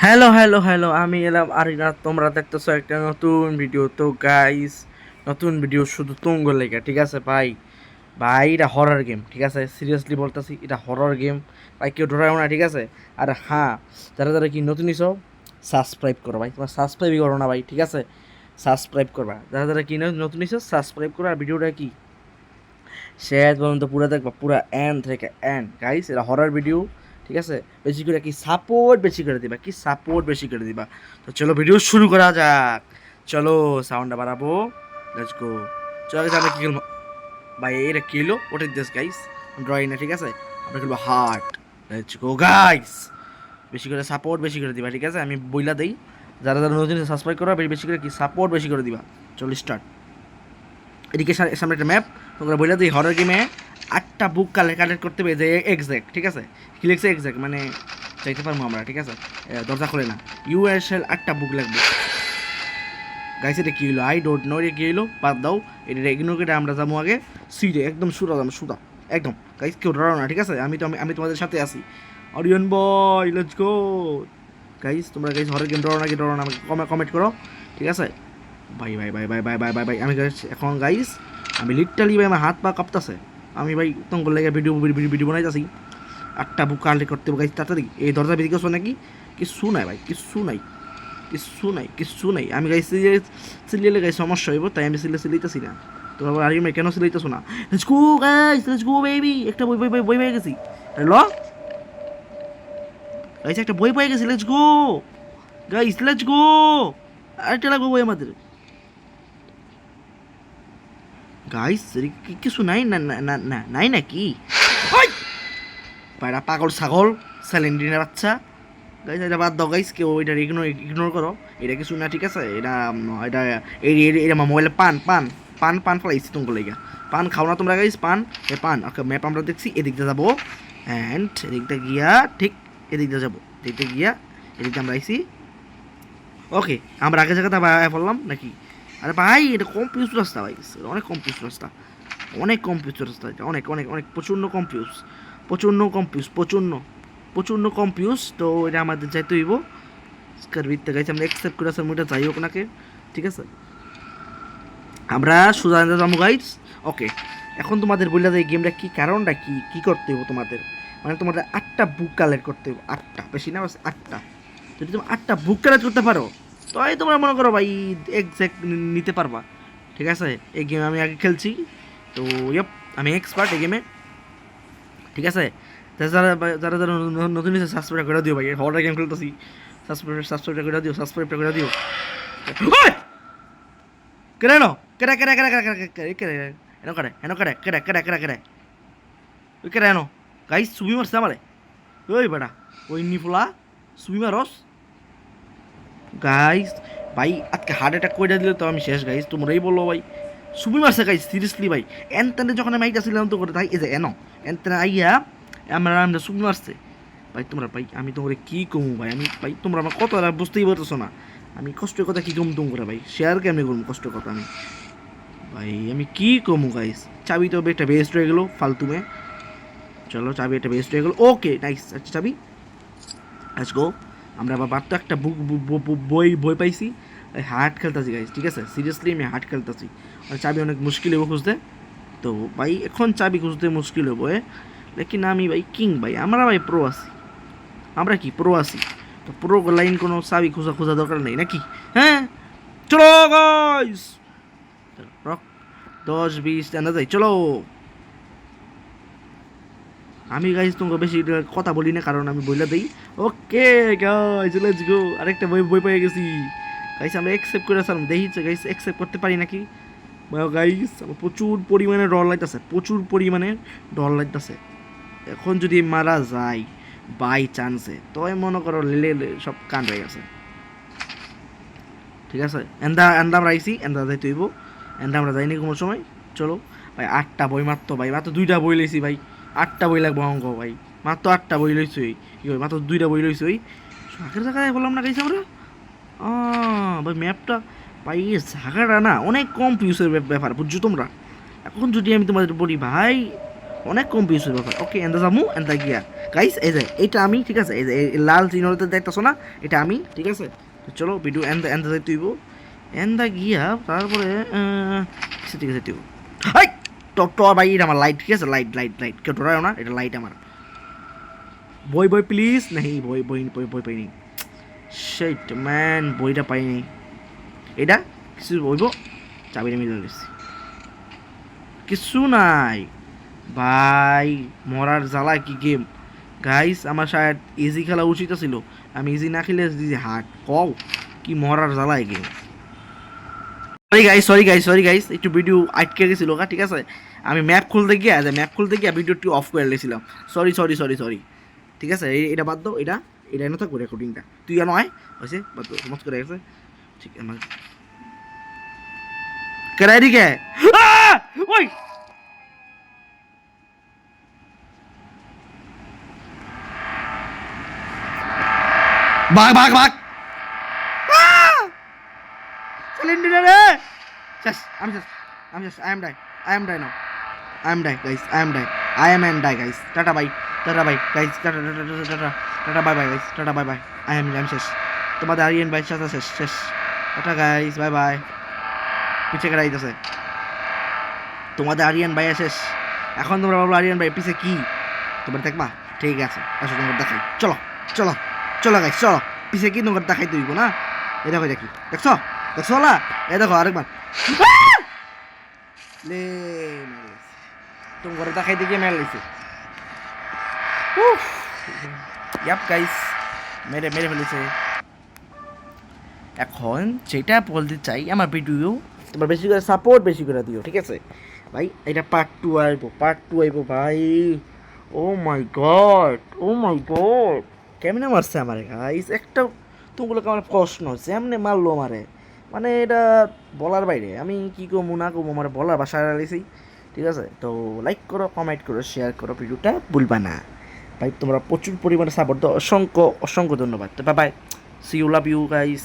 Hello hello hello, আমি এলাম আরিনা। তোমরা দেখতেছো একটা নতুন ভিডিও। তো গাইস, নতুন ভিডিও শুধু তুঙ্গ লেগে, ঠিক আছে ভাই? ভাই এটা হরর গেম, ঠিক আছে? সিরিয়াসলি বলতেছি, এটা হরর গেম ভাই, কেউ ডরাও না, ঠিক আছে? আর হ্যাঁ, যারা যারা কি নতুন নিছো, সাবস্ক্রাইব করো ভাই। তোমার সাবস্ক্রাইবই করো না ভাই, ঠিক আছে? সাবস্ক্রাইব করবা, যারা যারা কি নতুন নিছো সাবস্ক্রাইব করো। আর ভিডিওটা কি শেষ পর্যন্ত পুরো দেখবা, পুরো এন্ড থেকে এন্ড। গাইস, এটা হরর ভিডিও, ঠিক আছে? বেশি করে কি সাপোর্ট বেশি করে দিবা, কি সাপোর্ট বেশি করে দিবা। তো চলো ভিডিও শুরু করা যাক। চলো সাউন্ডটা বাড়াবো, লেটস গো। চলো guys, আমরা কি খেলবো ভাই? এটা কি হলো? What is this guys? Drawing না, ঠিক আছে? আমরা খেলবো হার্ট। লেটস গো গাইস, বেশি করে সাপোর্ট বেশি করে দিবা, ঠিক আছে? আমি বইলা দেই, যারা যারা নতুন সাবস্ক্রাইব করো, বেশি করে কি সাপোর্ট বেশি করে দিবা। চলো স্টার্ট। এদিকে সামনে একটা ম্যাপ। তোমরা বলে দিই, হরর গেমে 8টা বুক কালেক্ট করতে হবে, যে এক্সাক্ট, ঠিক আছে? কি লিখছে এক্সাক্ট, মানে চাইতে পারবো আমরা, ঠিক আছে? দরজা খোলে না। ইউএসএল 8টা বুক লাগবে। গাইস, এটা কী হলো? আই ডোন্ট নো, এটা কী হলো? বাদ দাও, এটা ইগনোর করে আমরা যাবো আগে সিটে, একদম সুরা যাবো, সুদা একদম। গাইস, কেউ ডরাও না, ঠিক আছে? আমি তোমাদের সাথে আছি। Orion boy, let's go. Guys, তোমরা গাইস হরর গেম ডরো না, আমাকে কমেন্ট করো, ঠিক আছে? ভাই ভাই ভাই ভাই ভাই ভাই ভাই ভাই আমি এখন গাইস, আমি লিটারালি ভাই, আমার হাত পা কাঁপতাছে। আমি ভাই তোমার লেগে ভিডিও ভিডিও বানাইতেছি। 8টা বুক কালেক্ট করতে হবে গাইস, তাড়াতাড়ি। এই দরজা বেরিয়ে গেছো নাকি? কিচ্ছু নাই ভাই, কিচ্ছু নাই, কিচ্ছু নাই, কিচ্ছু নাই। আমি গাইস সিলিয়ে গাইস সমস্যা হইব, তাই আমি সিলাইতেছি না। তো আবার আর কেন সিলাইতেছো না? Let's go guys, let's go baby. একটা বই বই বই বই পেয়ে গেছি। হ্যালো গাইস, একটা বই পেয়ে গেছি। Let's go guys, let's go. আরেকটা লাগবে বই আমাদের। গাইস, কিছু নাই না না না না নাই নাকি? ওই পায়রা পাগল ছাগল, স্যালেন্ডিনের বাচ্চা। গাইস, এটা বাদ দাও গাইস, কেউ এটা ইগনোর করো। এটা কিছু না, ঠিক আছে? এটা এটা আমার মোবাইলে পান পান পান পান ফলাইছি তোমার লেগে। পান খাও না তোমরা গাইস, পান। পান। ওকে, ম্যাপ আমরা দেখছি, এদিক দিয়ে যাবো। অ্যান্ড এদিকটা গিয়া ঠিক এদিক দিয়ে যাবো, এদিকটা গিয়া এদিকটা আমরা আইছি। ওকে, আমরা আগে জায়গাতে বললাম নাকি? আরে ভাই, এটা কমপ্লিউজ রাস্তা ভাই, অনেক কমপ্লিউজ রাস্তা, অনেক কমপ্লিউজ রাস্তা। এটা অনেক অনেক অনেক প্রচণ্ড কমপ্লিউজ, প্রচণ্ড কমপ্লিউজ, প্রচণ্ড প্রচণ্ড কমপ্লিউজ। তো এটা আমাদের যাইতে হইব স্কারবিতে গাইছে, আমরা অ্যাকসেপ্ট করে আসার মুটা যাই হোক নাকি, ঠিক আছে? আমরা সোজা যাবো গাইস। ওকে, এখন তোমাদের বললে যে এই গেমটা কী, কারণটা কী, কী করতে হইব তোমাদের? মানে তোমাদের 8টা বুক কালেক্ট করতে হইব, 8টা, বেশি না, বাস 8টা। যদি তুমি 8টা বুক কালেক্ট করতে পারো, তাই তোমরা মনে করো ভাই এক্সাক্ট নিতে পারবা, ঠিক আছে? এই গেম আমি আগে খেলছি, তো ইয়প, আমি এক্সপার্ট এই গেমে, ঠিক আছে? যারা যারা যারা নতুন হয়েছে সাবস্ক্রাইব করে দিও ভাই, হরর গেম খেলতেছি। সাবস্ক্রাইব করে দিও, সাবস্ক্রাইব করে দিও। কেন কেডা কেডা কেডা কেডা কেডা কেডা এনো কেডা এনো কেডা কেডা কেডা কেডা কেডা ওই কেডা এনো? গাইস, সুবি মারছে আমারে। ওই বেটা, ওই নিফুলা সুবি মারস গাইস। ভাই আজকে হার্ট অ্যাটাক করে দিলে তো আমি শেষ গাইস, তোমরাই বলো ভাই। সুবি মারছে গাইস, সিরিয়াসলি ভাই। এনতেনে যখন আমি আইতাছিলাম তো করে তাই এই যে এনো এনতেনে আইয়া আমরা সুবি মারছে ভাই। তোমরা ভাই, আমি তোমারে কি কমু ভাই? আমি ভাই, তোমরা আমার কত বুঝতেই পারতেছো না। আমি কষ্টের কথা কি কম তুম করে ভাই, শেয়ার কেমনি করবো কষ্টের কথা আমি? ভাই আমি কি কমু গাইস? চাবি তো একটা বেস্ট হয়ে গেলো ফালতুমে। চলো, চাবি একটা বেস্ট হয়ে গেলো। ওকে নাইস, আচ্ছা চাবি, লেটস গো। আমরা আবার তো একটা বই বই পাইছি। হার্ট খেলতেছি গাইস, ঠিক আছে? সিরিয়াসলি আমি হার্ট খেলতেছি। আর চাবি অনেক মুশকিল হবো খুঁজতে। তো ভাই এখন চাবি খুঁজতে মুশকিল হবো লেকিন আমি ভাই কিং ভাই, আমরা ভাই প্রো আছি। আমরা কি প্রো আছি? তো প্রো লাইন কোনো চাবি খোঁজা খোঁজা দরকার নেই নাকি? হ্যাঁ, চলো গাইস, রক 10-20 জানা যায়, চলো। আমি গাইজ তোমাকে বেশি কথা বলি না, কারণ আমি বইলা দিই। Okay guys, let's go. আরেকটা বই বই পেয়ে গেছি গাইস, আমরা অ্যাকসেপ্ট করে আসলাম। দেখি গাইস অ্যাকসেপ্ট করতে পারি নাকি। গাইস, আমার প্রচুর পরিমাণে ডর লাগতেছে, প্রচুর পরিমাণে ডর লাগতেছে। এখন যদি মারা যায় বাই চান্সে, তো মনে করো সব কান হয়ে গেছে, ঠিক আছে? এন্দা এন্দা আমরা আইসি, এন্দা যাইতে হইব। এন্দা আমরা যাইনি কোনো সময়। চলো ভাই, 8টা বই মাত্র ভাই, মাত্র 2টা বই লইছি ভাই। 8টা বই লাগবো অঙ্ক ভাই, মাত্র 8টা বই লইছি। কি ভাই, মাত্র 2টা বই লইছি। ওই আগের জায়গায় বললাম না গাইছি আমরা। ভাই ম্যাপটা ভাই, এই জায়গাটা না অনেক কনফিউজের ব্যাপার, বুঝছো তোমরা? এখন যদি আমি তোমাদের বলি ভাই, অনেক কনফিউজের ব্যাপার। ওকে, এন্দা যাবো, এন্দা গিয়া গাইস এই যে এটা আমি, ঠিক আছে, এই যে এই লাল চিহ্নটা দেখতেছো না, এটা আমি, ঠিক আছে। তো চলো ভিডিও এন্ড যাই তুইব, এন্দা গিয়া তারপরে ঠিক আছে তুইব। হাই টপ টপ ভাই, এটা আমার লাইট, ঠিক আছে, লাইট লাইট লাইট, কেউ ডরায় না, এটা লাইট আমার। বই বই প্লিজ, নেই বই বই বই বই পাইনি, সেইট ম্যান, বইটা পাইনি। এটা কিছু বইব, চাবিটা মিলে গেছি, কিছু নাই ভাই, মরার জ্বালা কি গেম। গাইস আমার শায়দ ইজি খেলা উচিত ছিল, আমি ইজি না খেলে দিদি হার্ট কও, কি মরার জ্বালা এই গেম। সরি গাইস একটু ভিডিও আটকে গেছিল, ঠিক আছে, আমি ম্যাপ খুলতে গিয়ে ভিডিওটি অফ করে লেছিলাম। সরি, ঠিক আছে, এটা বাদ দাও, এটা এটা এনে থাকবো রেকর্ডিংটা, তুই নয় হয়েছে বাদ দাও, সমজ করে গেছে, ঠিক আমার কেরাই দিকে ওই ভাগ সিলিন্ডার রে, শেষ, আমি শেষ, I am die now, I am and die guys, ta-ta bye, guys, ta-ta ta-ta bye guys, ta-ta bye, I am শেষ, তোমাদের আরিয়ান ভাই সাথে শেষ, টাটা গাইস, বাই, পিছে কেটে আইতেছে, তোমাদের আরিয়ান ভাই শেষ। এখন তোমরা ভাবলো আরিয়ান ভাই পিছে কি, তোমরা দেখবা, ঠিক আছে, আসো তোমার দেখাই, চলো গাইস, চলো পিছে কি তোমার দেখাই তুইব না, এই দেখো দেখি, দেখছো না, এই দেখো আরেকবার লে, তোমার দেখাই দিকে মেরে লাইছে, ইয়াপ গাইস, মেরে ফেলেছে। এখন যেটা বলতে চাই, আমার ভিডিও তোমার বেশি করে সাপোর্ট বেশি করে দিও, ঠিক আছে ভাই, এটা পার্ট টু আইব ভাই। ও মাই গড কেমনে মারছে আমারে গাইস, একটা তোমাগুলোকে আমার প্রশ্ন হচ্ছে, এমনি মারলো আমারে, মানে এটা বলার বাইরে, আমি কি করবো না করবো, আমার বলার বাসায় রাখছি, ঠিক আছে। তো লাইক করো, কমেন্ট করো, শেয়ার করো, ভিডিওটা ভুলবা না ভাই, তোমরা প্রচুর পরিমাণে সাপোর্ট দাও, অসংখ্য ধন্যবাদ। তো bye, see you, love you guys.